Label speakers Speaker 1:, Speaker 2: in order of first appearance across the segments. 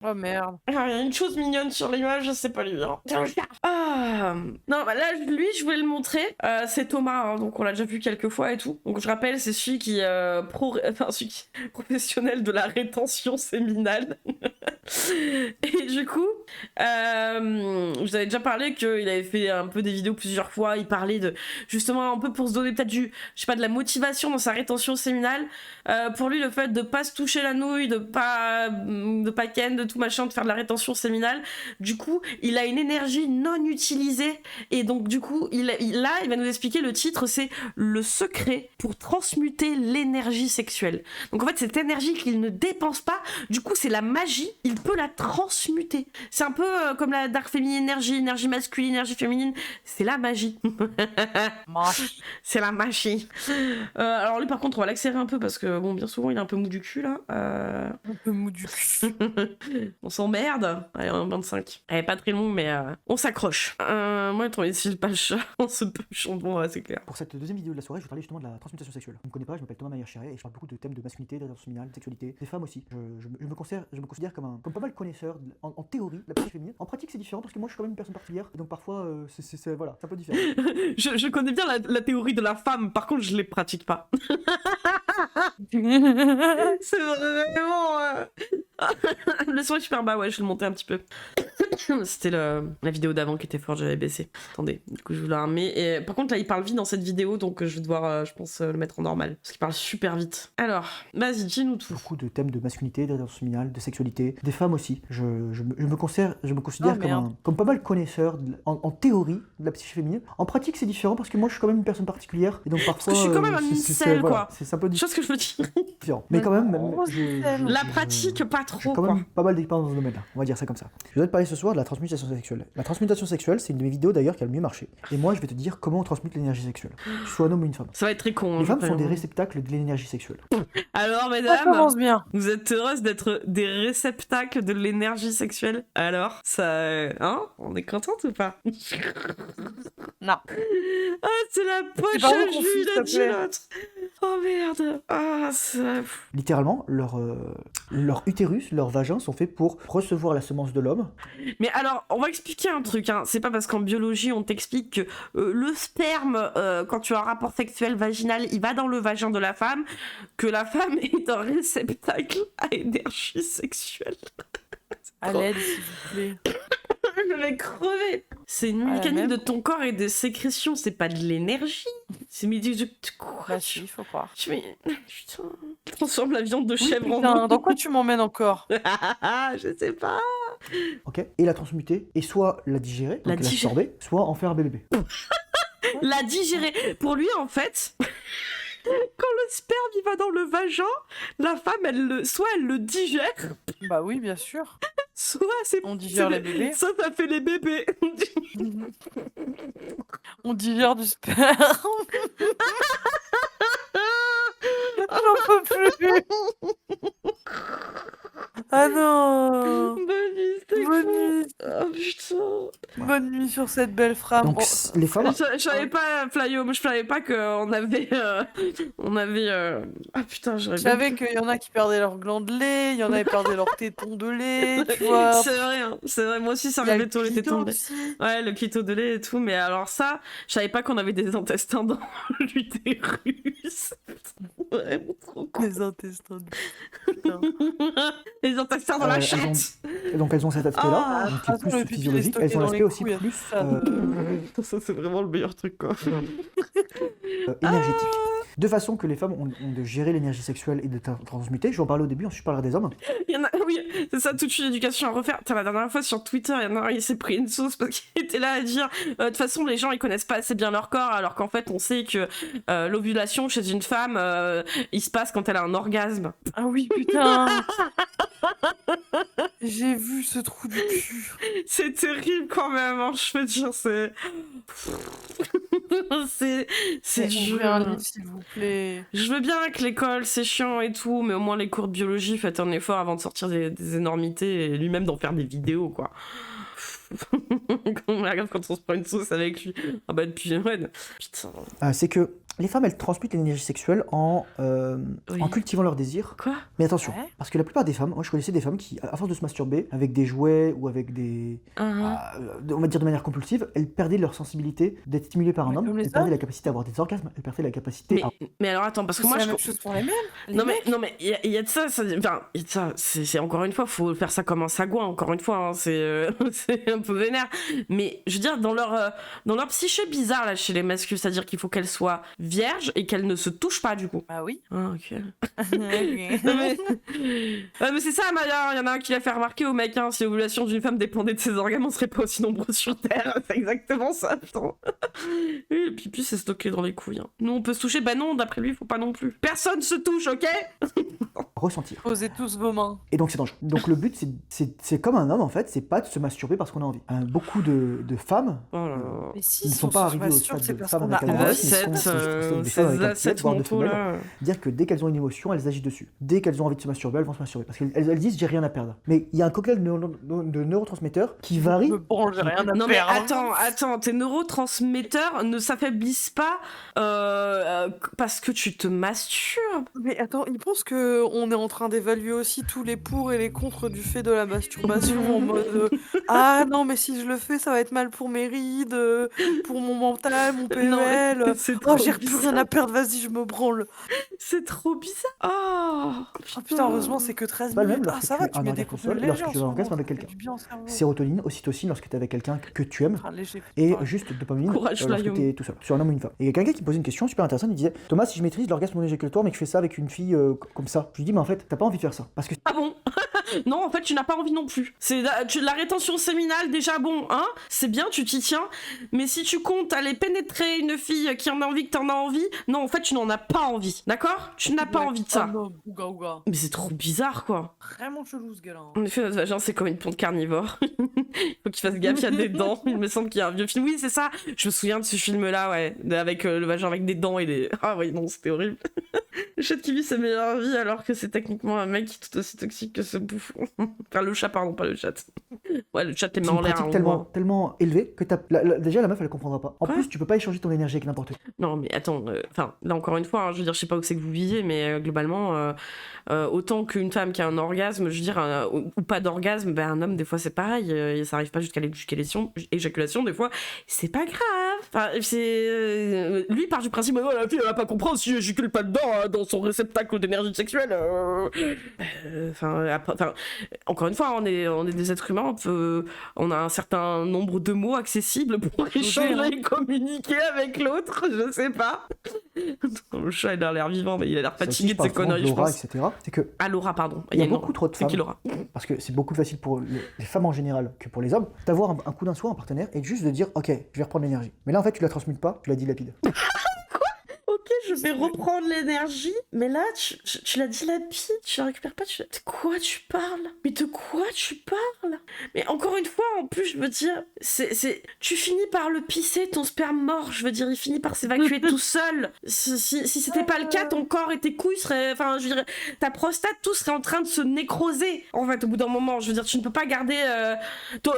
Speaker 1: Oh merde.
Speaker 2: Ah, il y a une chose mignonne sur l'image, c'est pas lui. Hein. Ah, non, bah là, lui, je voulais le montrer. C'est Thomas, hein, donc on l'a déjà vu quelques fois et tout. Donc je rappelle, c'est celui qui, celui qui est professionnel de la rétention séminale. Et du coup, je vous avais déjà parlé qu'il avait fait un peu des vidéos plusieurs fois. Il parlait de justement un peu pour se donner peut-être je sais pas, de la motivation dans sa rétention séminale. Pour lui, le fait de pas se toucher la nouille, de pas ken, de tout machin, de faire de la rétention séminale, du coup, il a une énergie non utilisée. Et donc, du coup, il va nous expliquer le titre, c'est le secret pour transmuter l'énergie sexuelle. Donc en fait, cette énergie qu'il ne dépense pas, du coup, c'est la magie, il peut la transmuter. C'est un peu comme la dark féminine énergie masculine, énergie féminine, c'est la magie. C'est la magie. Alors lui, par contre, on va l'accélérer un peu parce que, bon, bien souvent, il est un peu mou du cul, là.
Speaker 1: Un peu mou du cul.
Speaker 2: On s'emmerde. Allez, on est en 25. Elle est pas très longue, mais on s'accroche. Moi, j'ai trouvé ici le page on se push. Bon, ouais, c'est clair.
Speaker 3: Pour cette deuxième vidéo de la soirée, je vais parler justement de la transmutation sexuelle. Vous me connaissez pas, je m'appelle Thomas Mayer-Charret et je parle beaucoup de thèmes de masculinité, de rétention séminale, de sexualité, des femmes aussi. Je me considère comme pas mal connaisseur en théorie de la psyché féminine. En pratique, c'est différent parce que moi, je suis quand même une personne particulière et donc parfois, voilà, c'est un peu différent.
Speaker 2: je connais bien la théorie de la femme, par contre, je les pratique pas. C'est vraiment... Le son est super bas, ouais, je vais le monter un petit peu. C'était la vidéo d'avant qui était forte, j'avais baissé. Attendez, du coup je vous la remets. Et par contre là il parle vite dans cette vidéo, donc je vais devoir, je pense, le mettre en normal. Parce qu'il parle super vite. Alors, vas-y, dis-nous tout.
Speaker 3: Beaucoup de thèmes de masculinité, de rétention séminale, de sexualité, des femmes aussi. Je me considère comme pas mal connaisseur en théorie de la psyché féminine. En pratique, c'est différent parce que moi je suis quand même une personne particulière et donc parfois.
Speaker 2: Parce que je suis quand même un incel, quoi.
Speaker 3: C'est un peu
Speaker 2: Chose que je veux dire.
Speaker 3: différent. Mais quand même,
Speaker 2: la pratique, pas trop.
Speaker 3: J'ai quand même pas mal d'expérience dans ce domaine-là, on va dire ça comme ça. Je vais te parler ce soir de la transmutation sexuelle. La transmutation sexuelle, c'est une de mes vidéos d'ailleurs qui a le mieux marché. Et moi, je vais te dire comment on transmute l'énergie sexuelle. Que ce soit un homme ou une femme.
Speaker 2: Ça va être très con.
Speaker 3: Les femmes sont des réceptacles de l'énergie sexuelle.
Speaker 2: Alors,
Speaker 1: Ça
Speaker 2: mesdames,
Speaker 1: commence bien.
Speaker 2: vous êtes heureuses d'être des réceptacles de l'énergie sexuelle? Alors, ça... Hein? On est contente ou pas?
Speaker 1: Non.
Speaker 2: Ah, c'est la poche
Speaker 1: pas
Speaker 2: à
Speaker 1: mon
Speaker 2: jus,
Speaker 1: fils,
Speaker 2: il a
Speaker 1: s'il te
Speaker 2: dit
Speaker 1: plaît.
Speaker 2: l'autre. Oh merde. Ah, ça...
Speaker 3: Littéralement, leur utérus, leur vagin sont faits pour recevoir la semence de l'homme.
Speaker 2: Mais alors, on va expliquer un truc, hein. C'est pas parce qu'en biologie on t'explique que le sperme, quand tu as un rapport sexuel vaginal, il va dans le vagin de la femme, que la femme est un réceptacle à énergie sexuelle.
Speaker 1: À l'aide, s'il vous plaît.
Speaker 2: Je vais crever. C'est une mécanique de ton corps et des sécrétions, c'est pas de l'énergie. C'est quoi?
Speaker 1: Bah si, il faut croire.
Speaker 2: Putain. Transforme la viande de chèvre
Speaker 1: Putain,
Speaker 2: en...
Speaker 1: dans quoi tu m'emmènes encore?
Speaker 2: Je sais pas.
Speaker 3: Ok. Et la transmuter, et soit la digérer, donc l'absorber, soit en faire un bébé.
Speaker 2: La digérer. Pour lui, en fait... Quand le sperme il va dans le vagin, la femme, soit elle le digère.
Speaker 1: Bah oui, bien sûr.
Speaker 2: Soit c'est...
Speaker 1: On digère les bébés.
Speaker 2: Ça fait les bébés.
Speaker 1: On digère du sperme. J'en peux plus. Ah non.
Speaker 2: Bonne nuit, c'était
Speaker 1: Bonne
Speaker 2: fou.
Speaker 1: nuit.
Speaker 2: Oh putain.
Speaker 1: Bonne nuit sur cette belle femme.
Speaker 3: Donc les femmes...
Speaker 2: Je savais pas, Flyo, je savais pas qu'on avait... Ah putain, j'aurais
Speaker 1: Je
Speaker 2: bien...
Speaker 1: savais qu'il y en a qui perdaient leur gland de lait, il y en a qui perdaient leur téton de lait, tu vois.
Speaker 2: C'est vrai, hein. C'est vrai, moi aussi ça
Speaker 1: Il y a
Speaker 2: arrivait
Speaker 1: le
Speaker 2: tôt les tétons de lait.
Speaker 1: aussi.
Speaker 2: Ouais, le clito de lait et tout, mais alors ça, je savais pas qu'on avait des intestins dans l'utérus. Vraiment trop con.
Speaker 1: Les intestins de... Putain.
Speaker 2: Les intestins dans la chatte.
Speaker 3: Donc elles ont cet aspect-là,
Speaker 2: Ah,
Speaker 3: donc qui est
Speaker 1: le
Speaker 3: plus
Speaker 1: pipi
Speaker 3: physiologique.
Speaker 1: est
Speaker 3: Elles ont
Speaker 1: stocké
Speaker 3: l'aspect
Speaker 1: dans
Speaker 3: aussi
Speaker 1: les couilles,
Speaker 3: plus
Speaker 2: Ça c'est vraiment le meilleur truc, quoi.
Speaker 3: énergétique. Deux façons que les femmes ont de gérer l'énergie sexuelle et de transmuter. Je vais en parler au début, ensuite je parlerai des hommes.
Speaker 2: Il y en a, oui, c'est ça, toute une éducation à refaire. La dernière fois sur Twitter, il y en a un, il s'est pris une sauce parce qu'il était là à dire de toute façon, les gens ils connaissent pas assez bien leur corps, alors qu'en fait, on sait que l'ovulation chez une femme, il se passe quand elle a un orgasme.
Speaker 1: Ah oui, putain. J'ai vu ce trou du cul.
Speaker 2: C'est terrible quand même, hein, je veux dire, c'est. c'est
Speaker 1: Ouvrez un livre, s'il vous plaît.
Speaker 2: Je veux bien que l'école c'est chiant et tout, mais au moins les cours de biologie, faites un effort avant de sortir des énormités et lui-même d'en faire des vidéos, quoi. Quand on regarde quand on se prend une sauce avec lui. Ah bah depuis ouais. Putain.
Speaker 3: C'est que Les femmes, elles transmutent l'énergie sexuelle
Speaker 2: Oui.
Speaker 3: en cultivant leur désir.
Speaker 2: Quoi?
Speaker 3: Mais attention,
Speaker 1: Ouais.
Speaker 3: parce que la plupart des femmes, moi je connaissais des femmes qui, à force de se masturber avec des jouets ou avec des, on va dire de manière compulsive, elles perdaient leur sensibilité d'être stimulées par un
Speaker 1: Mais
Speaker 3: homme,
Speaker 1: comme les
Speaker 3: elles perdaient
Speaker 1: hommes.
Speaker 3: la capacité d'avoir des orgasmes, elles perdaient la capacité
Speaker 2: Mais alors attends, parce que moi
Speaker 1: C'est
Speaker 2: je...
Speaker 1: la même chose pour les mêmes. les
Speaker 2: Non
Speaker 1: mecs.
Speaker 2: mais il y a de ça, enfin, il y a de ça, c'est encore une fois, faut faire ça comme un sagouin, encore une fois, hein, c'est un peu vénère. Mais je veux dire, dans leur psyché bizarre là chez les masculins, c'est-à-dire qu'il faut qu'elles soient vierges et qu'elles ne se touchent pas du coup.
Speaker 1: Bah oui.
Speaker 2: Ah ok.
Speaker 1: Ok.
Speaker 2: Non, mais... Ouais, mais c'est ça Maya, il y en a un qui l'a fait remarquer au mec, hein, si l'ovulation d'une femme dépendait de ses organes, on serait pas aussi nombreux sur Terre, c'est exactement ça, putain. Oui, le pipi c'est stocké dans les couilles. Hein. Nous on peut se toucher, bah non, d'après lui, faut pas non plus. Personne se touche, ok?
Speaker 3: ressentir.
Speaker 1: Posez tous vos mains.
Speaker 3: Et donc c'est dangereux. Donc le but, c'est comme un homme en fait, c'est pas de se masturber parce qu'on a envie. Beaucoup de femmes
Speaker 2: Oh là là.
Speaker 1: Mais si,
Speaker 3: ne
Speaker 1: si
Speaker 3: sont
Speaker 1: on
Speaker 3: pas
Speaker 1: se
Speaker 3: arrivées au
Speaker 1: masturbe,
Speaker 3: stade
Speaker 1: c'est
Speaker 3: de
Speaker 1: parce
Speaker 3: femme
Speaker 1: qu'on a
Speaker 3: avec un
Speaker 2: Les
Speaker 3: orgasme,
Speaker 1: envie.
Speaker 3: mais
Speaker 2: assets,
Speaker 3: sont des femmes avec un
Speaker 2: ces assets
Speaker 3: pied, voire des
Speaker 2: mentaux
Speaker 3: femelles.
Speaker 2: là.
Speaker 3: Dire que dès qu'elles ont une émotion, elles agissent dessus. Dès qu'elles ont envie de se masturber, elles vont se masturber. Parce qu'elles disent j'ai rien à perdre. Mais il y a un cocktail de neurotransmetteurs qui
Speaker 1: Je
Speaker 3: varie.
Speaker 1: me branle, j'ai rien à
Speaker 2: Non mais
Speaker 1: perdre.
Speaker 2: attends, tes neurotransmetteurs ne s'affaiblissent pas parce que tu te masturbes.
Speaker 1: Mais attends, ils pensent que on est en train d'évaluer aussi tous les pour et les contre du fait de la masturbation en mode ah non mais si je le fais ça va être mal pour mes rides, pour mon mental, mon PEL.
Speaker 2: c'est
Speaker 1: Oh
Speaker 2: trop
Speaker 1: j'ai plus rien
Speaker 2: bizarre.
Speaker 1: à perdre, vas-y je me branle.
Speaker 2: C'est trop bizarre. Oh,
Speaker 1: Ah putain heureusement c'est que 13
Speaker 3: Pas le
Speaker 1: minutes.
Speaker 3: même
Speaker 1: Ah
Speaker 3: lorsque
Speaker 1: ça
Speaker 3: tu
Speaker 1: va,
Speaker 3: as
Speaker 1: tu
Speaker 3: un
Speaker 1: mets des
Speaker 3: orgasme
Speaker 1: coups
Speaker 3: seul et
Speaker 1: légers
Speaker 3: lorsque
Speaker 1: en
Speaker 3: tu
Speaker 1: ce
Speaker 3: as un orgasme
Speaker 1: moment,
Speaker 3: avec
Speaker 1: ça fait
Speaker 3: quelqu'un.
Speaker 1: du bien au cerveau.
Speaker 3: Sérotonine, ocytocine lorsque tu es avec quelqu'un que tu aimes.
Speaker 1: Ah, léger.
Speaker 3: Et
Speaker 1: Ouais.
Speaker 3: juste dopamine
Speaker 2: Courage,
Speaker 3: lorsque
Speaker 2: Flyom.
Speaker 3: tu es tout seul, sur un homme ou une femme. Et il y a quelqu'un qui me posait une question super intéressante, il disait Thomas, si je maîtrise l'orgasme non éjaculatoire mais que je fais ça avec une fille comme ça, je lui dis mais en fait, t'as pas envie de faire ça. Parce que
Speaker 2: Ah bon? Non, en fait, tu n'as pas envie non plus. C'est la rétention séminale, déjà bon, hein? C'est bien, tu t'y tiens. Mais si tu comptes aller pénétrer une fille qui en a envie, que t'en as envie, non, en fait, tu n'en as pas envie. D'accord? Tu n'as pas
Speaker 1: Ouais.
Speaker 2: envie de ça.
Speaker 1: Oh non, ouga ouga.
Speaker 2: Mais c'est trop bizarre, quoi.
Speaker 1: Vraiment chelou ce gars-là.
Speaker 2: En effet, notre vagin, c'est comme une ponte carnivore. Faut qu'il fasse gaffe, il y a des dents. Il me semble qu'il y a un vieux film. Oui, c'est ça. Je me souviens de ce film-là, ouais. Avec le vagin avec des dents et des... Ah oui, non, c'était horrible. Le chat qui vit sa meilleure vie alors que c'est techniquement un mec tout aussi toxique que ce bouffon. Enfin, le chat, pardon, pas le chat. Ouais, le chat t'es mis
Speaker 3: c'est
Speaker 2: en
Speaker 3: une
Speaker 2: l'air.
Speaker 3: pratique
Speaker 2: en
Speaker 3: tellement,
Speaker 2: gros.
Speaker 3: tellement élevée que déjà la meuf elle comprendra pas. En
Speaker 2: Quoi
Speaker 3: plus, tu peux pas échanger ton énergie avec n'importe qui.
Speaker 2: Non, mais attends, enfin, là encore une fois, hein, je veux dire, je sais pas où c'est que vous viviez, mais globalement, autant qu'une femme qui a un orgasme, je veux dire, ou pas d'orgasme, ben un homme, des fois, c'est pareil, ça arrive pas jusqu'à l'éjaculation, des fois, c'est pas grave. Enfin, c'est. Lui, il part du principe, oh, la fille, elle va pas comprendre si j'éjacule pas dedans, dans son réceptacle d'énergie sexuelle. Enfin, encore une fois, on est des êtres humains, on a un certain nombre de mots accessibles pour échanger et communiquer avec l'autre, je sais pas. Le chat, il a l'air vivant, mais il a l'air
Speaker 3: Ça aussi,
Speaker 2: fatigué
Speaker 3: je
Speaker 2: de
Speaker 3: parle
Speaker 2: ses
Speaker 3: souvent de
Speaker 2: conneries, je
Speaker 3: Laura,
Speaker 2: pense.
Speaker 3: etc. C'est que
Speaker 2: Ah, Laura, pardon.
Speaker 3: il y a
Speaker 2: une
Speaker 3: beaucoup trop de
Speaker 2: C'est qui
Speaker 3: femmes,
Speaker 2: Laura?
Speaker 3: parce que c'est beaucoup plus facile pour les femmes en général que pour les hommes, d'avoir un coup d'un soir, un partenaire, et juste de dire ok, je vais reprendre l'énergie. Mais là en fait, tu la transmutes pas, tu la dilapides.
Speaker 2: Ok, je vais reprendre l'énergie, mais là, tu la dilapides, tu la récupères pas, De quoi tu parles? Mais de quoi tu parles? Mais encore une fois, en plus, je veux dire, tu finis par le pisser, ton sperme mort, je veux dire, il finit par s'évacuer tout seul. Si c'était pas le cas, ton corps et tes couilles seraient, enfin, je veux dire, ta prostate, tout serait en train de se nécroser. En fait, au bout d'un moment, je veux dire, tu ne peux pas garder tes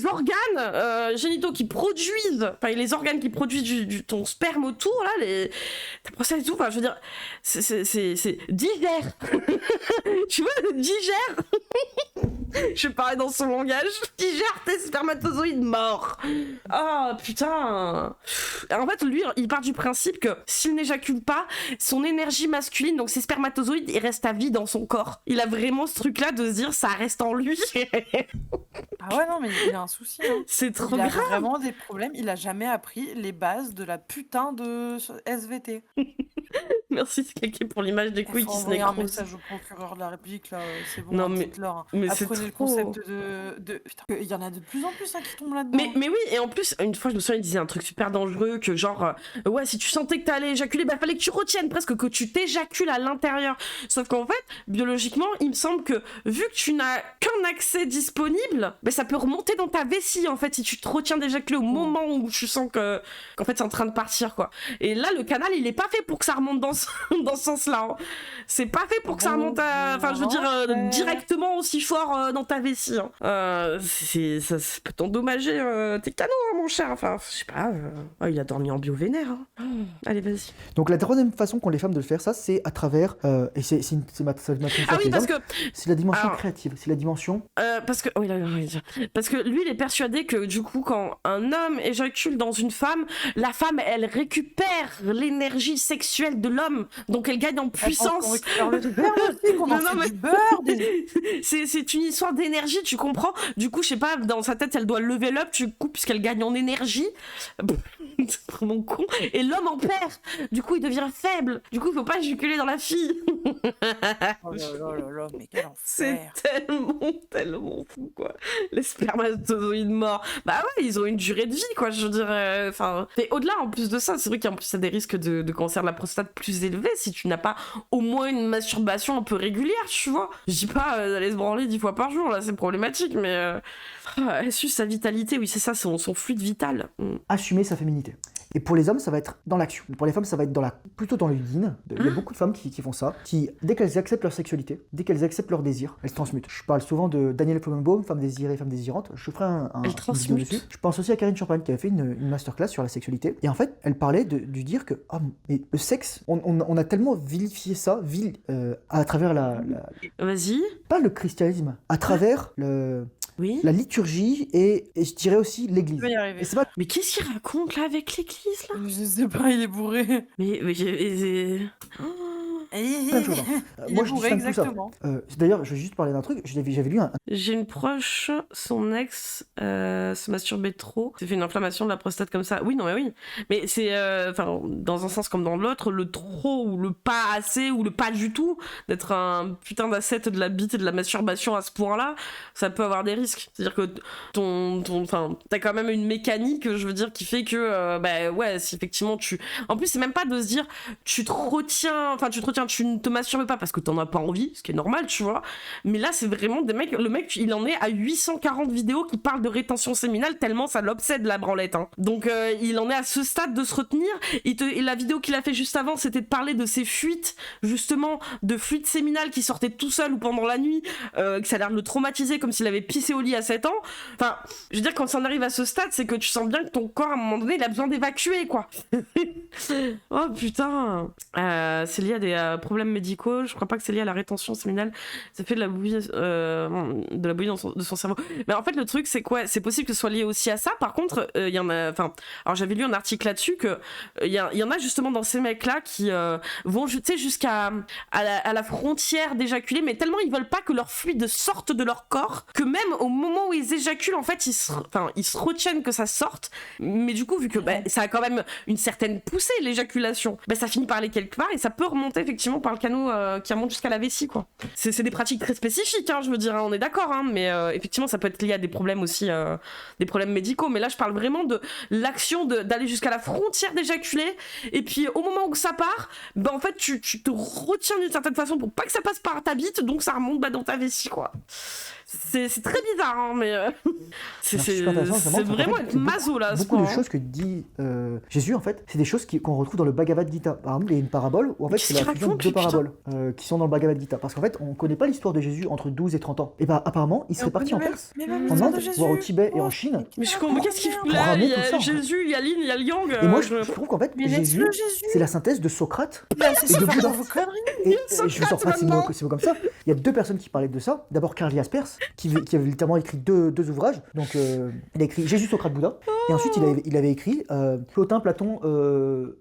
Speaker 2: organes génitaux qui produisent, enfin, les organes qui produisent ton sperme autour, là, ta prostate et tout, enfin, je veux dire, c'est digère. Tu vois, digère. Je parlais dans son langage. Digère tes spermatozoïdes morts. Ah, putain. En fait, lui, il part du principe que s'il n'éjacule pas, son énergie masculine, donc ses spermatozoïdes, ils restent à vie dans son corps. Il a vraiment ce truc-là de se dire, ça reste en lui.
Speaker 1: Ah ouais non mais il a un souci. Hein.
Speaker 2: C'est trop
Speaker 1: Il a
Speaker 2: grave.
Speaker 1: vraiment des problèmes. Il a jamais appris les bases de la putain de SVT.
Speaker 2: Merci, c'est quelqu'un pour l'image des
Speaker 1: Il
Speaker 2: couilles
Speaker 1: faut
Speaker 2: qui se
Speaker 1: envoyer un
Speaker 2: nécrosent.
Speaker 1: message au procureur de la République là. C'est bon.
Speaker 2: Non,
Speaker 1: hein,
Speaker 2: mais-
Speaker 1: dites-leur, hein.
Speaker 2: mais c'est
Speaker 1: Apprenez le
Speaker 2: trop.
Speaker 1: concept de... Putain, il y en a de plus en plus hein, qui tombent là-dedans.
Speaker 2: Mais oui, et en plus, une fois, je me souviens, il disait un truc super dangereux, que genre, ouais, si tu sentais que t'allais éjaculer, bah fallait que tu retiennes presque, que tu t'éjacules à l'intérieur. Sauf qu'en fait, biologiquement, il me semble que, vu que tu n'as qu'un accès disponible, bah ça peut remonter dans ta vessie, en fait, si tu te retiens d'éjaculer au moment où tu sens qu'en fait, c'est en train de partir, quoi. Et là, le canal, il est pas fait pour que ça remonte remonte dans ce, dans ce sens-là. Hein. C'est pas fait pour que ça remonte enfin, je veux dire, directement aussi fort dans ta vessie. Hein. Ça peut t'endommager tes canaux, hein, mon cher. Enfin, je sais pas. Il a dormi en bio-vénère. Hein. Allez, vas-y.
Speaker 3: Donc la troisième façon qu'ont les femmes de le faire, ça, c'est à travers, et c'est ma
Speaker 2: Ah oui, parce que...
Speaker 3: c'est la dimension créative, c'est la dimension...
Speaker 2: parce que... Oui, parce que lui, il est persuadé que, du coup, quand un homme éjacule dans une femme, la femme, elle récupère l'énergie sexuelle de l'homme, donc elle gagne en puissance.
Speaker 1: On récupère le beurre aussi, qu'on en fait du beurre.
Speaker 2: C'est une histoire d'énergie, tu comprends? Du coup, je sais pas, dans sa tête, elle doit level up, du coup, puisqu'elle gagne en énergie. C'est vraiment con. Et l'homme en perd. Du coup, il devient faible. Du coup, il faut pas éjaculer dans la fille.
Speaker 1: Oh là, mais quel
Speaker 2: C'est
Speaker 1: enfer.
Speaker 2: tellement fou, quoi. Les spermatozoïdes morts. Bah ouais, ils ont une durée de vie, quoi, je dirais. Enfin, et au-delà, en plus de ça, c'est vrai qu'en plus, ça a des risques de cancer de la prostate plus élevés si tu n'as pas au moins une masturbation un peu régulière, tu vois. Je dis pas d'aller se branler 10 fois par jour, là, c'est problématique, mais... elle suce sa vitalité, oui, c'est ça, son fluide vital.
Speaker 3: Assumer sa féminité. Et pour les hommes, ça va être dans l'action. Pour les femmes, ça va être plutôt dans le yin. Il y a beaucoup de femmes qui font ça, qui, dès qu'elles acceptent leur sexualité, dès qu'elles acceptent leur désir, elles se transmutent. Je parle souvent de Daniel Plomenbaum, femme désirée, femme désirante. Je ferai une vidéo dessus. Je pense aussi à Karine Champagne qui a fait une masterclass sur la sexualité. Et en fait, elle parlait du dire que mais le sexe, on a tellement vilifié ça, à travers
Speaker 2: Vas-y.
Speaker 3: pas le christianisme, à travers
Speaker 2: Oui.
Speaker 3: la liturgie et je dirais aussi l'église.
Speaker 1: Je vais y arriver.
Speaker 3: Et c'est pas...
Speaker 2: Mais qu'est-ce qu'il raconte là avec l'église là?
Speaker 1: Je sais pas, il est bourré.
Speaker 2: Mais
Speaker 3: plein de choses, hein. Moi, je
Speaker 1: bourré,
Speaker 3: distingue tout ça.
Speaker 1: exactement.
Speaker 3: D'ailleurs, je vais juste parler d'un truc. J'avais lu
Speaker 2: J'ai une proche, son ex se masturbait trop. C'est fait une inflammation de la prostate comme ça. Oui, non, mais oui. Mais c'est, enfin, dans un sens comme dans l'autre, le trop ou le pas assez ou le pas du tout, d'être un putain d'ascète de la bite et de la masturbation à ce point-là, ça peut avoir des risques. C'est-à-dire que t'as quand même une mécanique, je veux dire, qui fait que, bah ouais, si effectivement tu... En plus, c'est même pas de se dire, tu ne te masturbes pas parce que t'en as pas envie, ce qui est normal, tu vois. Mais là, c'est vraiment des mecs, le mec, il en est à 840 vidéos qui parlent de rétention séminale tellement ça l'obsède la branlette. Hein. Donc, il en est à ce stade de se retenir. Et la vidéo qu'il a fait juste avant, c'était de parler de ses fuites, justement, de fluide séminal qui sortait tout seul ou pendant la nuit, que ça a l'air de le traumatiser comme s'il avait pissé au lit à 7 ans. Enfin, je veux dire, quand ça en arrive à ce stade, c'est que tu sens bien que ton corps, à un moment donné, il a besoin d'évacuer, quoi. Oh putain. C'est lié à des problèmes médicaux. Je crois pas que c'est lié à la rétention séminale. Ça fait de la bouillie, de son cerveau. Mais en fait, le truc, c'est quoi? C'est possible que ce soit lié aussi à ça. Par contre, il y en a. Enfin, alors j'avais lu un article là-dessus que il y en a justement dans ces mecs-là qui vont, tu sais, jusqu'à la frontière d'éjaculer, mais tellement ils veulent pas que leur fluide sorte de leur corps que même au moment où ils éjaculent, en fait, ils se retiennent que ça sorte. Mais du coup, vu que ça a quand même une certaine poussée l'éjaculation, ça finit par aller quelque part et ça peut remonter effectivement par le canot qui remonte jusqu'à la vessie, quoi. C'est des pratiques très spécifiques, hein, je veux dire, hein, on est d'accord, hein, mais effectivement ça peut être lié à des problèmes aussi, des problèmes médicaux, mais là je parle vraiment de l'action d'aller jusqu'à la frontière d'éjaculer, et puis au moment où ça part, en fait tu te retiens d'une certaine façon pour pas que ça passe par ta bite, donc ça remonte dans ta vessie, quoi. C'est très bizarre, hein, mais c'est vraiment être maso là.
Speaker 3: Beaucoup de choses que dit Jésus, en fait, c'est des choses qu'on retrouve dans le Bhagavad Gita. Par exemple, il y a une parabole où en fait c'est la fusion de deux paraboles qui sont dans le Bhagavad Gita. Parce qu'en fait, on connaît pas l'histoire de Jésus entre 12 et 30 ans. Et apparemment, il serait parti en Perse, en Inde, voire au Tibet et en Chine.
Speaker 2: Mais je comprends, qu'est-ce qu'il fout là? Il y a Jésus, il y a Lin, il y a Liang.
Speaker 3: Et moi, je trouve qu'en fait, Jésus, c'est la synthèse de Socrate et de Bouddha. Et je vous sors pas ces mots comme ça. Il y a deux personnes qui parlaient de ça. D'abord, Karl Jaspers, qui avait littéralement écrit deux ouvrages. Donc, il a écrit Jésus, Socrate, Bouddha. Et ensuite, il avait écrit Plotin, Platon,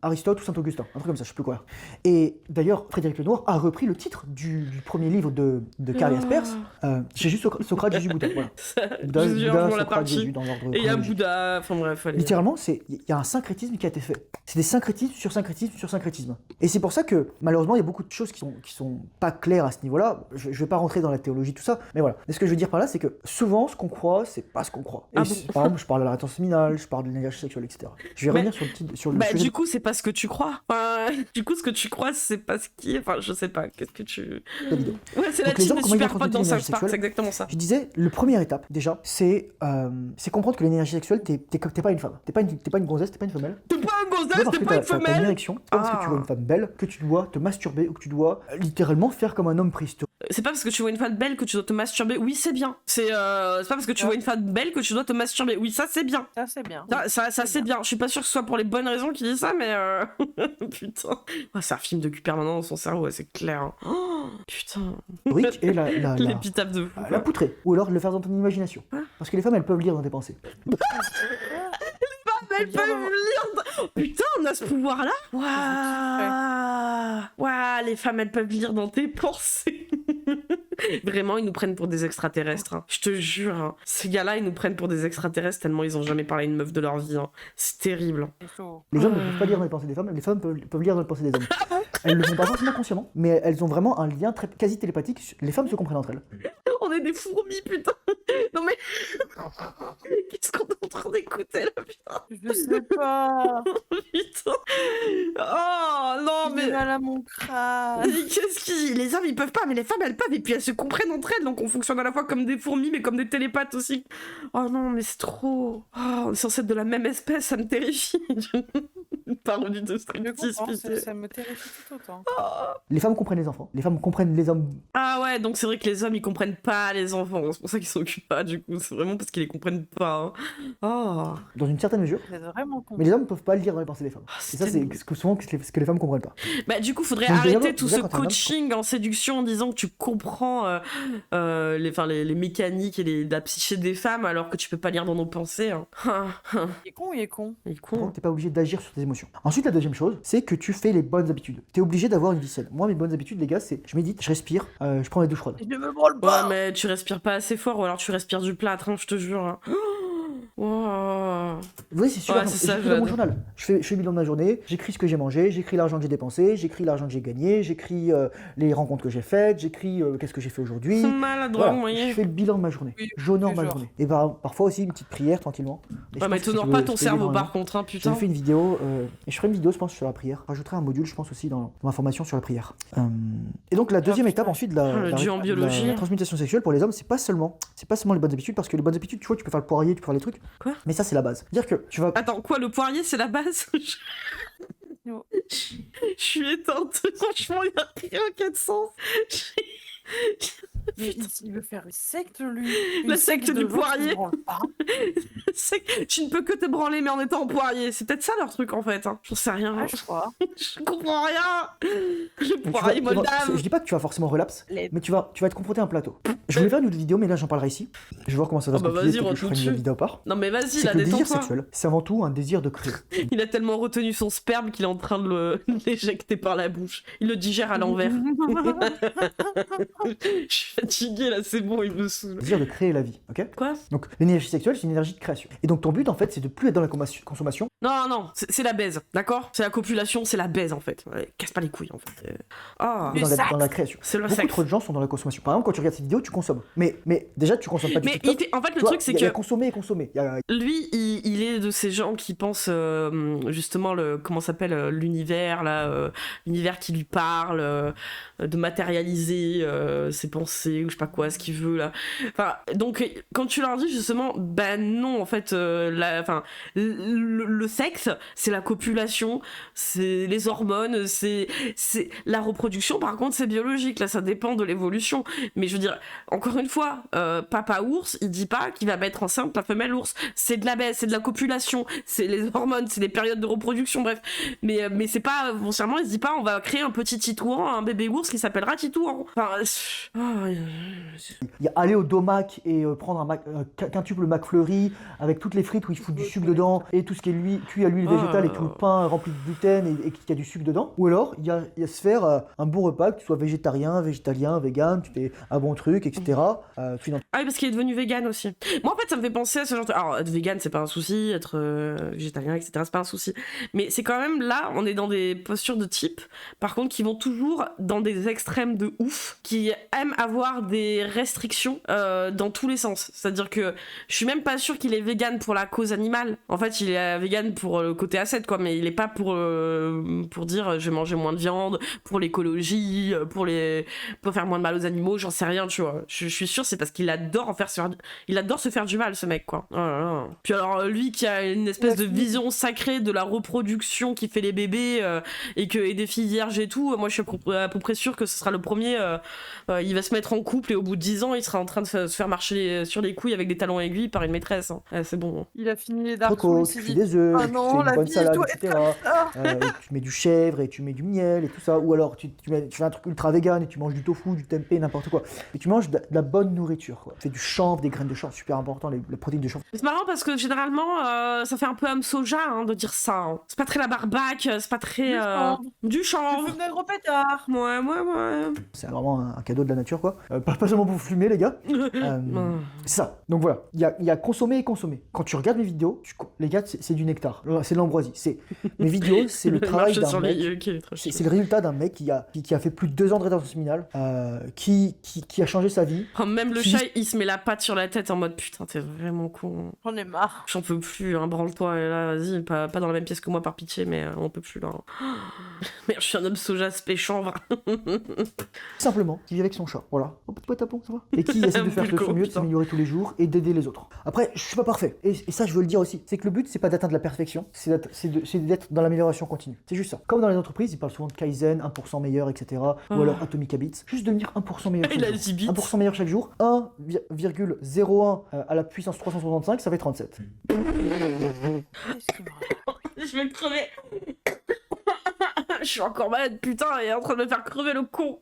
Speaker 3: Aristote ou Saint-Augustin. Un truc comme ça, je sais plus quoi. Et d'ailleurs, Frédéric Lenoir a repris le titre du premier livre de Karl Jaspers, Jésus, Socrate, Jésus, Bouddha. Voilà. Bouddha, Socrate, Jésus, dans l'ordre.
Speaker 2: Et il y a Bouddha, enfin bref.
Speaker 3: Littéralement, il y a un syncrétisme qui a été fait. C'est des syncrétismes sur syncrétisme sur syncrétisme. Et c'est pour ça que, malheureusement, il y a beaucoup de choses qui sont pas claires à ce niveau-là. Je vais pas rentrer dans la théologie, tout ça, mais voilà. Est-ce que je veux dire par là, c'est que souvent, ce qu'on croit, c'est pas ce qu'on croit. Et
Speaker 2: Ah bon
Speaker 3: par exemple, je parle de la rétention séminale, je parle de l'énergie sexuelle, etc. Je vais
Speaker 2: Mais-
Speaker 3: revenir sur le
Speaker 2: Bah,
Speaker 3: sujet.
Speaker 2: du coup, c'est pas ce que tu crois. Enfin, du coup, ce que tu crois, c'est pas ce qui est. Enfin, je sais pas. Qu'est-ce que tu.
Speaker 3: de la vidéo.
Speaker 2: Ouais, c'est la
Speaker 3: Donc, les
Speaker 2: team
Speaker 3: hommes,
Speaker 2: des
Speaker 3: comment ils vont
Speaker 2: super potes
Speaker 3: transmettre
Speaker 2: dans
Speaker 3: l'énergie
Speaker 2: South Park,
Speaker 3: sexuelle
Speaker 2: c'est exactement ça.
Speaker 3: Je disais, la première étape, déjà, c'est comprendre que l'énergie sexuelle, t'es pas une femme. T'es pas une gonzesse, t'es pas une femelle.
Speaker 2: T'es pas un
Speaker 3: C'est
Speaker 2: gonzesse,
Speaker 3: pas parce
Speaker 2: t'es
Speaker 3: que
Speaker 2: pas une
Speaker 3: t'as une
Speaker 2: femelle.
Speaker 3: érection, c'est pas parce que tu vois une femme belle que tu dois te masturber ou que tu dois littéralement faire comme un homme préhistorique.
Speaker 2: C'est pas parce que tu vois une femme belle que tu dois te masturber. Oui, c'est bien. C'est pas parce que tu vois une femme belle que tu dois te masturber. Oui, ça c'est bien.
Speaker 1: Ça, c'est bien.
Speaker 2: Ça c'est bien. Je suis pas sûre que ce soit pour les bonnes raisons qu'il dit ça, mais putain. Ouais, c'est un film de cul permanent dans son cerveau, ouais, c'est clair. Hein. Oh, putain.
Speaker 3: Et la
Speaker 2: L'épitaphe de fou.
Speaker 3: la poutrer. Ou alors le faire dans ton imagination. Parce que les femmes, elles peuvent lire dans tes pensées.
Speaker 2: Elles peuvent lire. Oh, putain, on a ce pouvoir-là. Waouh. Waouh, les femmes, elles peuvent lire dans tes pensées. Vraiment, ils nous prennent pour des extraterrestres. Hein. Je te jure. Hein. Ces gars-là, ils nous prennent pour des extraterrestres tellement ils ont jamais parlé à une meuf de leur vie. Hein. C'est terrible.
Speaker 1: C'est chaud.
Speaker 3: Les hommes ne peuvent pas lire dans les pensées des femmes, les femmes peuvent lire dans les pensées des hommes. Elles le font pas forcément consciemment, mais elles ont vraiment un lien quasi télépathique. Les femmes se comprennent entre elles.
Speaker 2: On est des fourmis, putain. Non mais... Qu'est-ce qu'on est en train d'écouter là, putain.
Speaker 1: Je sais pas.
Speaker 2: Putain. Oh non,
Speaker 1: J'ai
Speaker 2: mais...
Speaker 1: mal à mon crâne.
Speaker 2: Mais qu'est-ce qui... Les hommes ils peuvent pas, mais les femmes elles peuvent, et puis elles se comprennent entre elles, donc on fonctionne à la fois comme des fourmis, mais comme des télépathes aussi. Oh non, mais c'est trop... Oh, on est censé être de la même espèce, ça me terrifie. Une parodie de
Speaker 1: Je
Speaker 2: striptease,
Speaker 1: comprends,
Speaker 2: pitié.
Speaker 1: ça me terrifie tout autant.
Speaker 3: Les femmes comprennent les enfants, les femmes comprennent les hommes.
Speaker 2: Ah ouais, donc c'est vrai que les hommes ils comprennent pas les enfants, c'est pour ça qu'ils s'en occupent pas du coup, c'est vraiment parce qu'ils les comprennent pas. Hein. Oh.
Speaker 3: Dans une certaine mesure.
Speaker 1: C'est vraiment con.
Speaker 3: Mais les hommes ne peuvent pas lire dans les pensées des femmes.
Speaker 2: Ah,
Speaker 3: Et ça, c'est
Speaker 2: tellement-
Speaker 3: souvent ce que les femmes comprennent pas.
Speaker 2: Bah du coup faudrait
Speaker 3: Donc, déjà,
Speaker 2: arrêter tout ce
Speaker 3: quand t'es un homme,
Speaker 2: coaching en séduction en disant que tu comprends les mécaniques et la psyché des femmes alors que tu peux pas lire dans nos pensées. Hein.
Speaker 1: Il est con, il est con.
Speaker 2: Il est
Speaker 3: Par
Speaker 2: con.
Speaker 3: contre, t'es pas obligé d'agir sur tes émotions. Ensuite, la deuxième chose, c'est que tu fais les bonnes habitudes. T'es obligé d'avoir une vie saine. Moi, mes bonnes habitudes, les gars, c'est je médite, je respire, je prends la douche froide.
Speaker 1: Je ne me branle
Speaker 2: Ouais
Speaker 1: pas.
Speaker 2: mais tu respires pas assez fort ou alors tu respires du plâtre, hein, je te jure. Hein. Wow.
Speaker 3: Vous voyez, c'est super
Speaker 2: Ouais,
Speaker 3: simple.
Speaker 2: c'est ça,
Speaker 3: J'écris dans mon
Speaker 2: Jade.
Speaker 3: journal. Je fais le bilan de ma journée, j'écris ce que j'ai mangé, j'écris l'argent que j'ai dépensé, j'écris l'argent que j'ai gagné, j'écris les rencontres que j'ai faites, j'écris qu'est-ce que j'ai fait aujourd'hui.
Speaker 2: Maladroit,
Speaker 3: Voilà,
Speaker 2: moyen.
Speaker 3: je fais le bilan de ma journée.
Speaker 1: Oui,
Speaker 3: J'honore
Speaker 1: oui,
Speaker 3: ma
Speaker 1: genre.
Speaker 3: journée. Et parfois aussi une petite prière tranquillement. Et je
Speaker 2: Ouais,
Speaker 3: pense
Speaker 2: mais
Speaker 3: que si
Speaker 2: t'honores
Speaker 3: tu
Speaker 2: pas
Speaker 3: veux-
Speaker 2: ton
Speaker 3: si tu veux
Speaker 2: cerveau
Speaker 3: aider dans
Speaker 2: par contre, hein,
Speaker 3: J'ai
Speaker 2: putain.
Speaker 3: fait une vidéo, et je ferai une vidéo, je pense, sur la prière. Je rajouterai un module, je pense, aussi dans ma formation sur la prière. Et donc, la deuxième
Speaker 1: putain.
Speaker 3: étape, ensuite, de
Speaker 2: Le dieu en biologie.
Speaker 3: la transmutation sexuelle pour les hommes, c'est pas seulement les bonnes habitudes, parce que les bonnes habitudes, tu vois, tu peux faire le poirier, tu peux faire les trucs.
Speaker 2: Quoi
Speaker 3: Mais ça, c'est la base. C'est-à-dire que tu vas.
Speaker 2: Attends, quoi, le poirier, c'est la base?
Speaker 1: Non.
Speaker 2: Je suis éteinte. Franchement, il a rien qui a de sens.
Speaker 1: Mais il veut faire une secte, lui.
Speaker 2: La
Speaker 1: Une
Speaker 2: secte
Speaker 1: de
Speaker 2: du
Speaker 1: gens qui
Speaker 2: poirier.
Speaker 1: se branlent pas.
Speaker 2: C'est que tu ne peux que te branler, mais en étant en poirier. C'est peut-être ça leur truc, en fait. Hein. J'en sais rien.
Speaker 1: Ah, je crois.
Speaker 2: Je comprends rien. Le
Speaker 3: mais tu
Speaker 2: poirier
Speaker 3: vas-
Speaker 2: moldave.
Speaker 3: je dis pas que tu vas forcément relapse,
Speaker 1: Les-
Speaker 3: mais tu vas être confronté à un plateau. Je voulais faire une autre vidéo, mais là, j'en parlerai ici. Je vais voir comment ça va
Speaker 2: Oh
Speaker 3: se
Speaker 2: bah
Speaker 3: goupiller,
Speaker 2: vas-y,
Speaker 3: peut-être que je
Speaker 2: rentre
Speaker 3: ferai une
Speaker 2: dessus.
Speaker 3: vidéo à part.
Speaker 2: Non, mais vas-y,
Speaker 3: C'est
Speaker 2: la
Speaker 3: que le désir
Speaker 2: détends-toi.
Speaker 3: sexuel, c'est avant tout un désir de créer.
Speaker 2: Il a tellement retenu son sperme qu'il est en train de l'éjecter par la bouche. Il le digère à l'envers. Je suis fatiguée là, c'est bon, il me saoule.
Speaker 3: Le désir de créer la vie, ok?
Speaker 2: Quoi?
Speaker 3: Donc, l'énergie sexuelle, c'est une énergie de création. Et donc, ton but, en fait, c'est de plus être dans la consommation.
Speaker 2: Non, non, c'est la baise, d'accord? C'est la copulation, c'est la baise en fait. Ouais, casse pas les couilles en fait. Ah,
Speaker 3: Mais dans la création.
Speaker 2: c'est le
Speaker 3: Beaucoup
Speaker 2: sexe.
Speaker 3: trop de gens sont dans la consommation. Par exemple, quand tu regardes cette vidéo, tu consommes. Mais déjà, tu consommes pas du
Speaker 2: Mais
Speaker 3: TikTok.
Speaker 2: en fait, le
Speaker 3: Tu vois,
Speaker 2: truc, c'est
Speaker 3: il y a
Speaker 2: que
Speaker 3: consommer et consommer.
Speaker 2: lui, il est de ces gens qui pensent justement comment s'appelle l'univers là, l'univers qui lui parle, de matérialiser ses pensées ou je sais pas quoi, ce qu'il veut là. Enfin, donc quand tu leur dis justement, ben non, en fait, le sexe, c'est la copulation, c'est les hormones, c'est la reproduction. Par contre, c'est biologique. Là, ça dépend de l'évolution. Mais je veux dire, encore une fois, papa ours, il dit pas qu'il va mettre enceinte la femelle ours. C'est de la baisse, c'est de la copulation, c'est les hormones, c'est les périodes de reproduction, bref. Mais c'est pas, foncièrement, il se dit pas, on va créer un petit titouan, un bébé ours qui s'appellera Titouan. Enfin,
Speaker 3: Il y a aller au Domac et prendre un quintuple McFlurry avec toutes les frites où il fout du sucre dedans et tout ce qui est cuit à l'huile végétale et tout le pain rempli de gluten et qui a du sucre dedans. Ou alors, il y a se faire un bon repas, que tu sois végétarien, végétalien, vegan, tu fais un bon truc, etc.
Speaker 2: Ah oui, parce qu'il est devenu vegan aussi. Moi, en fait, ça me fait penser à ce genre de... Alors, être vegan, c'est pas un souci, être végétalien, etc., c'est pas un souci. Mais c'est quand même, là, on est dans des postures de type, par contre, qui vont toujours dans des extrêmes de ouf, qui il aime avoir des restrictions dans tous les sens. C'est-à-dire que je suis même pas sûre qu'il est vegan pour la cause animale. En fait, il est vegan pour le côté ascète, quoi, mais il est pas pour dire je vais manger moins de viande, pour l'écologie, pour faire moins de mal aux animaux, j'en sais rien, tu vois. Je suis sûre c'est parce qu'il adore il adore se faire du mal, ce mec, quoi. Oh là là. Puis alors, lui qui a une espèce de vision sacrée de la reproduction qui fait les bébés et des filles vierges et tout, moi je suis à peu près sûre que ce sera le premier, il va se mettre en couple et au bout de 10 ans, il sera en train de se faire marcher sur les couilles avec des talons aiguilles par une maîtresse. Hein. C'est bon.
Speaker 1: Il a fini les Dark
Speaker 3: Coco,
Speaker 1: Souls,
Speaker 3: tu
Speaker 1: il
Speaker 3: fais
Speaker 1: dit
Speaker 3: des œufs,
Speaker 1: ah
Speaker 3: tu
Speaker 1: non,
Speaker 3: fais une
Speaker 1: la
Speaker 3: bonne
Speaker 1: vie
Speaker 3: salade,
Speaker 1: doit être
Speaker 3: etc.
Speaker 1: comme ça.
Speaker 3: Et tu mets du chèvre et tu mets du miel et tout ça. Ou alors tu fais un truc ultra vegan et tu manges du tofu, du tempeh, n'importe quoi. Et tu manges de la bonne nourriture, quoi. Tu fais du chanvre, des graines de chanvre, super important, les protéines de chanvre.
Speaker 2: C'est marrant parce que généralement, ça fait un peu âme soja de dire ça. Hein. C'est pas très la barbaque, c'est pas très... Du chanvre.
Speaker 1: Du vinaigre pétard.
Speaker 2: Ouais.
Speaker 3: C'est vraiment un cadeau de la nature, quoi. Pas seulement pour fumer, les gars. C'est ça. Donc voilà, il y a consommer et consommer. Quand tu regardes mes vidéos, les gars, c'est du nectar. C'est de l'ambroisie. Mes vidéos, c'est le travail d'un mec. C'est le résultat d'un mec qui a fait plus de 2 ans de rétention séminale, qui a changé sa vie.
Speaker 2: Oh, même le chat, il se met la patte sur la tête en mode putain, t'es vraiment con.
Speaker 1: J'en ai marre.
Speaker 2: J'en peux plus, hein, branle-toi, et là, vas-y, pas dans la même pièce que moi par pitié, mais on peut plus là. Merde, je suis un homme soja spé chanvre.
Speaker 3: Simplement, qui vit avec son chat. Voilà. Oh, petit tapon, ça va. Et qui essaie de faire de son mieux, de s'améliorer tous les jours et d'aider les autres. Après, je suis pas parfait. Et ça, je veux le dire aussi. C'est que le but, c'est pas d'atteindre la perfection, c'est d'être dans l'amélioration continue. C'est juste ça. Comme dans les entreprises, ils parlent souvent de Kaizen, 1% meilleur, etc. Ou alors Atomic Habits. Juste devenir 1% meilleur chaque jour. 1% meilleur chaque jour. 1,01 à la puissance 365, ça fait 37.
Speaker 2: Je vais crever. Je suis encore malade, putain, il est en train de me faire crever le con.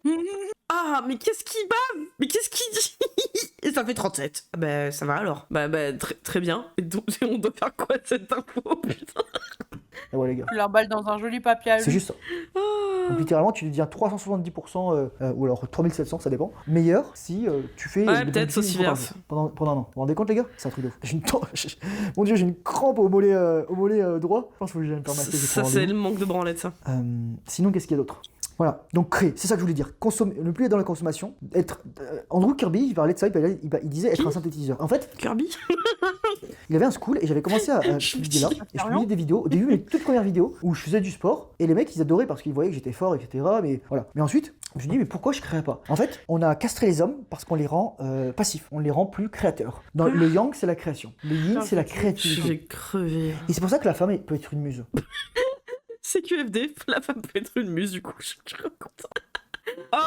Speaker 2: Ah, mais qu'est-ce qu'il bave? Mais qu'est-ce qu'il dit? Et ça fait 37. Bah, ça va alors. Bah, très bien. Et donc, on doit faire quoi de cette info, putain?
Speaker 3: Et ouais, les gars.
Speaker 1: Tu l'emballes dans un joli papier à lui.
Speaker 3: C'est juste ça. Donc littéralement, tu deviens 370%, ou alors 3700, ça dépend, meilleur si tu fais...
Speaker 2: Ouais, peut-être sauciverse.
Speaker 3: Pendant un an. Vous vous rendez compte, les gars? C'est un truc de fou. Mon dieu, j'ai une crampe au mollet droit. Je pense que je vais me faire masser.
Speaker 2: Ça, c'est le manque de branlette, ça.
Speaker 3: Sinon, qu'est-ce qu'il y a d'autre? Voilà, donc créer, c'est ça que je voulais dire. Consommer, ne plus être dans la consommation, être... Andrew Kirby, il parlait de ça, il disait être un synthétiseur. En fait...
Speaker 2: Kirby.
Speaker 3: Il avait un school et j'avais commencé à publier là, et je publiais des vidéos. Au début, mes toutes premières vidéos où je faisais du sport, et les mecs, ils adoraient parce qu'ils voyaient que j'étais fort, etc. Mais voilà. Mais ensuite, je me suis dit, mais pourquoi je créerais pas? En fait, on a castré les hommes parce qu'on les rend passifs, on les rend plus créateurs. Dans le yang, c'est la création. Le yin, c'est la créativité.
Speaker 2: Je vais crever.
Speaker 3: Et c'est pour ça que la femme peut être une muse.
Speaker 2: C'est QFD, la femme peut être une muse, du coup, je suis content. Oh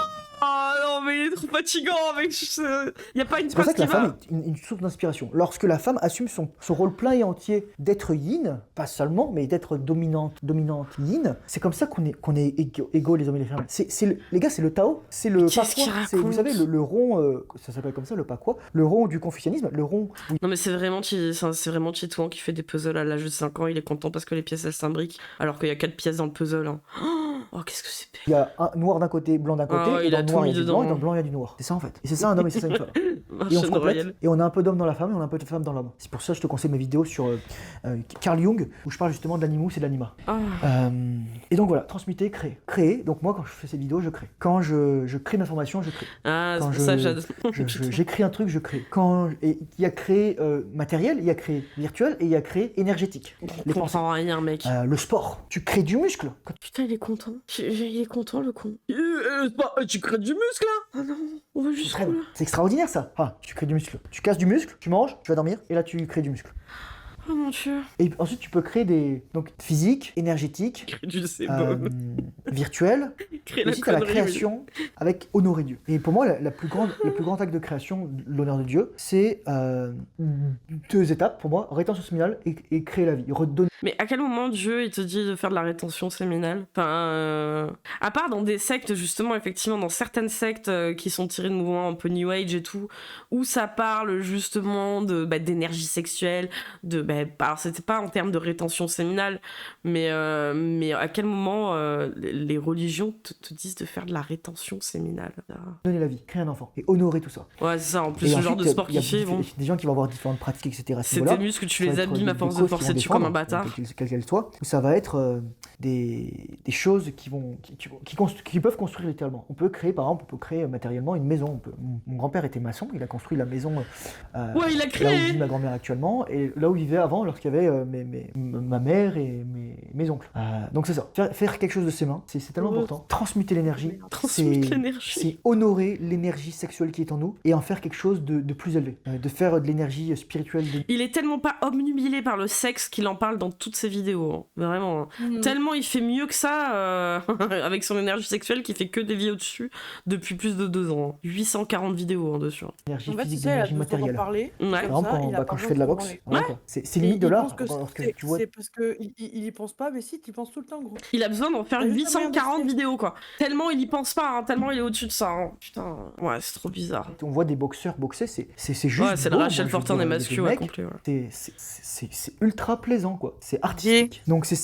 Speaker 2: non, mais il est trop fatigant avec il y a pas une
Speaker 3: C'est pour ça
Speaker 2: phrase
Speaker 3: que la
Speaker 2: qui
Speaker 3: femme
Speaker 2: va.
Speaker 3: est une source d'inspiration. Lorsque la femme assume son rôle plein et entier d'être yin, pas seulement, mais d'être dominante yin, c'est comme ça qu'on est égaux les hommes et les femmes. Les gars, c'est le Tao, c'est le
Speaker 2: Qu'est-ce qu'il
Speaker 3: Pakwa, vous savez, le rond, ça s'appelle comme ça, le Pakwa, le rond du confucianisme, le rond...
Speaker 2: Non mais c'est vraiment Titouan qui fait des puzzles à l'âge de 5 ans, il est content parce que les pièces elles s'imbriquent, alors qu'il y a 4 pièces dans le puzzle. Hein. Oh, qu'est-ce que c'est
Speaker 3: Il y a un noir d'un côté, blanc d'un côté, et
Speaker 2: il
Speaker 3: dans
Speaker 2: a
Speaker 3: le
Speaker 2: tout
Speaker 3: noir il
Speaker 2: mis
Speaker 3: y a du
Speaker 2: dedans.
Speaker 3: blanc, et dans le blanc il y a du noir. C'est ça en fait. Et c'est ça un homme et c'est ça une femme. Et on se
Speaker 2: Chaîne
Speaker 3: complète,
Speaker 2: royale.
Speaker 3: et on a un peu d'homme dans la femme et on a un peu de femme dans l'homme. C'est pour ça que je te conseille mes vidéos sur Carl Jung, où je parle justement de l'animus et de l'anima. Et donc voilà, transmuter, créer. Créer, donc moi quand je fais ces vidéos, je crée. Quand je crée une information, je crée.
Speaker 2: Ah,
Speaker 3: Quand
Speaker 2: ça j'adore.
Speaker 3: j'écris un truc, je crée. Et il y a créé matériel, il y a créé virtuel et il y a créé énergétique.
Speaker 2: Je comprends rien, mec.
Speaker 3: Le sport, tu crées du muscle.
Speaker 2: Putain, il est content. Il est content, le con. Tu crées du muscle, là? Ah non, on va juste...
Speaker 3: C'est extraordinaire ça. Ah, tu crées du muscle. Tu casses du muscle, tu manges, tu vas dormir et là tu crées du muscle.
Speaker 2: Oh mon dieu.
Speaker 3: Et ensuite tu peux créer des physiques, énergétiques,
Speaker 2: Crée du sébum.
Speaker 3: virtuels.
Speaker 2: Crée
Speaker 3: Et
Speaker 2: la
Speaker 3: aussi t'as la
Speaker 2: connerie.
Speaker 3: création avec honorer Dieu. Et pour moi le plus grand acte de création, l'honneur de Dieu, c'est 2 étapes pour moi, rétention séminale et créer la vie, redonner.
Speaker 2: Mais à quel moment Dieu il te dit de faire de la rétention séminale? Enfin, à part dans des sectes justement, effectivement, dans certaines sectes qui sont tirées de mouvements un peu New Age et tout, où ça parle justement de d'énergie sexuelle, de alors c'était pas en termes de rétention séminale, mais à quel moment les religions te disent de faire de la rétention séminale?
Speaker 3: Donner la vie, créer un enfant et honorer tout ça.
Speaker 2: Ouais, c'est ça. En plus,
Speaker 3: Et
Speaker 2: ce
Speaker 3: ensuite,
Speaker 2: genre de sport
Speaker 3: il y a
Speaker 2: qu'il fait, bon,
Speaker 3: des gens qui vont avoir différentes pratiques, etc. à ce
Speaker 2: c'est
Speaker 3: niveau-là.
Speaker 2: tes muscles, tu
Speaker 3: Ça va
Speaker 2: les
Speaker 3: être
Speaker 2: abîmes à
Speaker 3: des
Speaker 2: force de
Speaker 3: causes qui vont
Speaker 2: forcer dessus comme un
Speaker 3: défendre,
Speaker 2: bâtard.
Speaker 3: quelle qu'elle soit, ou ça va être des choses qui peuvent construire littéralement. On peut créer, par exemple, matériellement une maison. Mon grand-père était maçon, il a construit la maison
Speaker 2: Ouais, il a
Speaker 3: là où
Speaker 2: créé.
Speaker 3: vit ma grand-mère actuellement, et là où il vivait avant, lorsqu'il y avait ma mère et mes oncles. Donc c'est ça, faire quelque chose de ses mains, c'est tellement
Speaker 2: Ouais.
Speaker 3: important. Transmuter l'énergie,
Speaker 2: Transmute l'énergie.
Speaker 3: c'est honorer l'énergie sexuelle qui est en nous, et en faire quelque chose de plus élevé. De faire de l'énergie spirituelle.
Speaker 2: Il est tellement pas obnubilé par le sexe qu'il en parle dans toutes ses vidéos, hein. Vraiment. Hein.
Speaker 1: Mhm.
Speaker 2: Tellement il fait mieux que ça avec son énergie sexuelle qu'il fait que des vidéos dessus depuis plus de 2 ans. Hein. 840 vidéos dessus.
Speaker 3: Énergie
Speaker 1: En fait, tu
Speaker 3: physique,
Speaker 1: sais, il a
Speaker 3: d'énergie
Speaker 1: besoin d'en
Speaker 3: matérielle.
Speaker 1: parler.
Speaker 2: Ouais.
Speaker 3: Par
Speaker 1: Comme
Speaker 3: exemple,
Speaker 1: ça, il a
Speaker 3: quand
Speaker 1: pas
Speaker 3: je fais de la
Speaker 1: besoin
Speaker 3: boxe,
Speaker 1: de
Speaker 3: voilà,
Speaker 2: Ouais.
Speaker 3: quoi. C'est
Speaker 1: Et
Speaker 3: limite de
Speaker 1: il
Speaker 3: l'art.
Speaker 1: pense que
Speaker 3: Lorsque tu vois
Speaker 1: c'est parce que il y pense pas, mais si, tu y penses tout le temps, gros.
Speaker 2: Il a besoin d'en faire
Speaker 1: T'as vu sa manière de
Speaker 2: 840
Speaker 1: faire
Speaker 2: vidéos, quoi. Tellement il y pense pas, hein, tellement il est au-dessus de ça. Hein. Putain, ouais, c'est trop bizarre.
Speaker 3: on voit des boxeurs boxer, c'est juste
Speaker 2: Ouais, c'est le
Speaker 3: beau,
Speaker 2: Rachel
Speaker 3: moi, je veux
Speaker 2: Fortin
Speaker 3: dire,
Speaker 2: des
Speaker 3: les
Speaker 2: masculins,
Speaker 3: mecs,
Speaker 2: ouais, complet. Ouais.
Speaker 3: c'est ultra plaisant, quoi. C'est artistique. Donc
Speaker 2: Je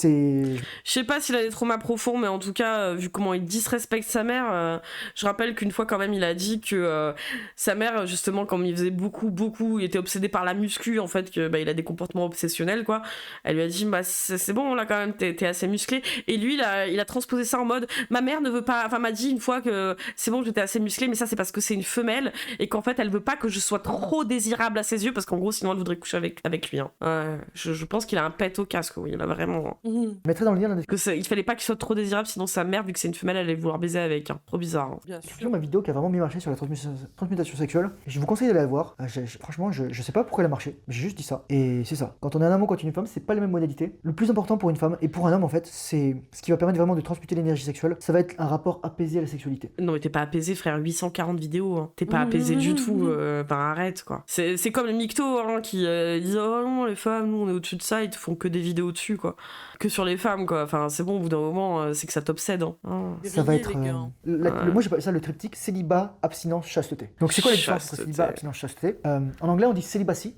Speaker 2: sais pas s'il a des traumas profonds, mais en tout cas, vu comment il disrespecte sa mère, je rappelle qu'une fois quand même, il a dit que sa mère, justement, comme il faisait beaucoup, il était obsédé par la muscu, en fait, que il a des comportements obsessionnels, quoi. Elle lui a dit, bah c'est bon, là quand même, t'es assez musclé. Et lui, il a transposé ça en mode, ma mère ne veut pas, enfin m'a dit une fois que c'est bon, j'étais assez musclé, mais ça c'est parce que c'est une femelle et qu'en fait elle veut pas que je sois trop désirable à ses yeux parce qu'en gros sinon elle voudrait coucher avec lui. Hein. Ouais, je pense qu'il a un pet au casque, oui, il a vraiment.
Speaker 1: Mhm.
Speaker 3: Je mettrai dans le lien
Speaker 2: Il fallait pas qu'il soit trop désirable, sinon sa mère, vu que c'est une femelle, elle allait vouloir baiser avec. Hein. Trop bizarre. Hein.
Speaker 1: Bien
Speaker 3: sur
Speaker 1: sûr.
Speaker 3: ma vidéo qui a vraiment bien marché sur la transmutation sexuelle. Je vous conseille d'aller la voir. Franchement, je sais pas pourquoi elle a marché. J'ai juste dit ça. Et c'est ça. Quand on est un homme ou quand on est une femme, c'est pas les mêmes modalités. Le plus important pour une femme et pour un homme, en fait, c'est ce qui va permettre vraiment de transmuter l'énergie sexuelle. Ça va être un rapport apaisé à la sexualité.
Speaker 2: Non, mais t'es pas apaisé, frère. 840 vidéos. Hein. T'es pas apaisé du tout. Enfin, arrête, quoi. C'est comme les mictos hein, qui disent oh non, les femmes, nous on est au-dessus de ça, ils te font que des vidéos dessus, quoi. Que sur les femmes, quoi. Enfin, c'est bon, au bout d'un moment, c'est que ça t'obsède. Hein. Oh.
Speaker 3: Ça va être.
Speaker 1: Les gars.
Speaker 3: Moi, j'appelle ça le triptyque célibat, abstinence, chasteté. Donc, c'est quoi la différence entre célibat, abstinence, chasteté En anglais, on dit célibacy.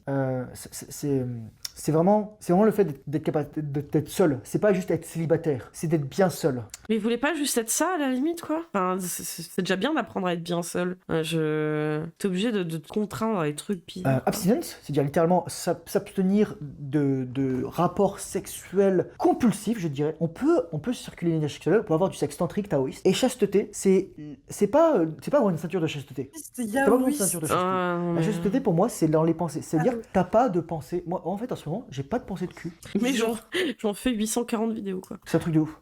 Speaker 3: C'est vraiment le fait d'être capable d'être seul. C'est pas juste être célibataire, c'est d'être bien seul.
Speaker 2: Mais vous voulez pas juste être ça, à la limite, quoi. Enfin, c'est déjà bien d'apprendre à être bien seul. T'es obligé de te contraindre à des trucs bizarres.
Speaker 3: Abstinence, c'est-à-dire littéralement s'abstenir de rapports sexuels compulsifs, je dirais. On peut circuler l'énergie sexuelle, on peut avoir du sexe tantrique, taoïste. Et chasteté, c'est pas avoir une ceinture de chasteté.
Speaker 1: C'est
Speaker 3: T'as pas besoin de ceinture de chasteté.
Speaker 2: Ah,
Speaker 3: La chasteté, pour moi, c'est dans les pensées. C'est-à-dire, t'as pas de pensée. Moi, en fait, en ce moment, j'ai pas de pensée de cul.
Speaker 2: mais j'en fais 840 vidéos, quoi.
Speaker 3: C'est un truc de ouf.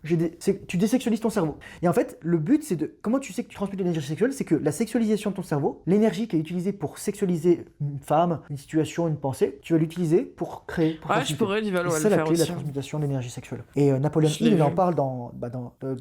Speaker 3: Tu désexualises ton cerveau. Et en fait, le but, c'est de. Comment tu sais que tu transmutes l'énergie sexuelle? C'est que la sexualisation de ton cerveau, l'énergie qui est utilisée pour sexualiser une femme, une situation, une pensée, tu vas l'utiliser pour créer. Pour
Speaker 2: Ouais, je
Speaker 3: transmuter.
Speaker 2: pourrais, Divallo,
Speaker 3: C'est
Speaker 2: le
Speaker 3: ça la
Speaker 2: faire
Speaker 3: clé de la
Speaker 2: aussi.
Speaker 3: transmutation de l'énergie sexuelle. Et Napoléon
Speaker 2: Je
Speaker 3: Hill,
Speaker 2: l'ai
Speaker 3: il en
Speaker 2: vu.
Speaker 3: parle dans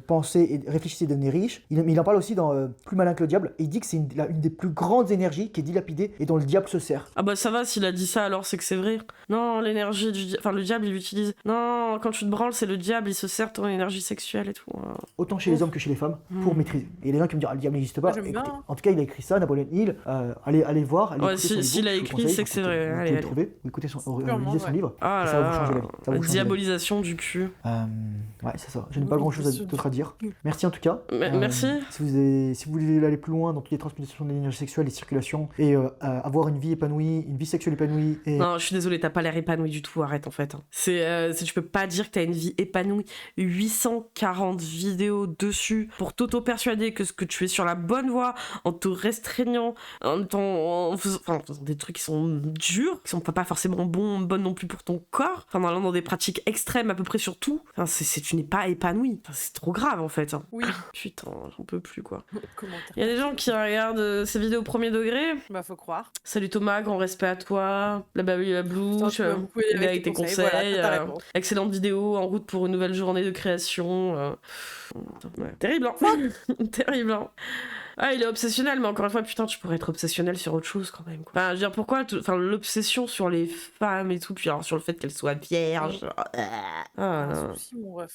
Speaker 3: Pensez et réfléchissez, devenez riche. Il en parle aussi dans Plus malin que le diable. Et il dit que c'est une des plus grandes énergies qui est dilapidée et dont le diable se sert.
Speaker 2: Ah bah ça va, s'il a dit ça, alors c'est que c'est vrai. Non, l'énergie du enfin le diable, il utilise. Non, quand tu te branles, c'est le diable, il se sert de ton énergie sexuelle et tout.
Speaker 3: Autant chez les hommes que chez les femmes, pour maîtriser. Et il y a des gens qui me disent ah, le diable n'existe pas.
Speaker 1: J'aime bien,
Speaker 3: Écoutez,
Speaker 1: hein.
Speaker 3: en tout cas, il a écrit ça, Napoléon Hill. Allez voir. Allez
Speaker 2: Ouais,
Speaker 3: écouter son
Speaker 2: s'il
Speaker 3: livre,
Speaker 2: a
Speaker 3: je vous le
Speaker 2: écrit,
Speaker 3: conseille.
Speaker 2: c'est que c'est vrai.
Speaker 3: Vous
Speaker 2: Allez,
Speaker 3: pouvez le
Speaker 2: allez.
Speaker 3: trouver, ou écoutez
Speaker 1: Sûrement,
Speaker 3: lisez son
Speaker 1: ouais.
Speaker 3: livre.
Speaker 2: Ah
Speaker 3: et
Speaker 2: là
Speaker 3: ça va vous changer la
Speaker 2: là,
Speaker 3: vie. Ça va vous changer la vie.
Speaker 2: diabolisation du cul.
Speaker 3: Ouais, c'est ça. Je n'ai pas grand chose d'autre à dire. Merci en tout cas.
Speaker 2: Merci.
Speaker 3: Si vous voulez aller plus loin dans toutes les transmutations de l'énergie sexuelle et circulation et avoir une vie épanouie, une vie sexuelle épanouie et
Speaker 2: Non, je suis désolée, t'as pas l'air épanoui du tout, arrête en fait. Hein. Tu peux pas dire que t'as une vie épanouie. 840 vidéos dessus pour t'auto-persuader que ce que tu fais sur la bonne voie, en te restreignant, en faisant des trucs qui sont durs, qui sont pas forcément bonnes non plus pour ton corps, en allant dans des pratiques extrêmes à peu près sur tout. Enfin, tu n'es pas épanoui. Enfin, c'est trop grave en fait. Hein.
Speaker 1: Oui.
Speaker 2: Putain, j'en peux plus quoi.
Speaker 1: Commentaire.
Speaker 2: Il y a des gens qui regardent ces vidéos au premier degré.
Speaker 1: Bah, faut croire.
Speaker 2: Salut Thomas, grand respect à toi. La babouille la blouche.
Speaker 1: Putain, tu vas beaucoup aider
Speaker 2: avec tes conseils.
Speaker 1: Voilà, t'as ta réponse.
Speaker 2: Excellente vidéo, en route pour une nouvelle journée de création. Ouais. Terrible, hein. Terrible, hein. Ah, il est obsessionnel, mais encore une fois, putain, tu pourrais être obsessionnel sur autre chose quand même. Quoi. Enfin, je veux dire, pourquoi l'obsession sur les femmes et tout, puis alors sur le fait qu'elles soient vierges. Ah,
Speaker 1: Un
Speaker 2: non.
Speaker 1: souci, mon ref.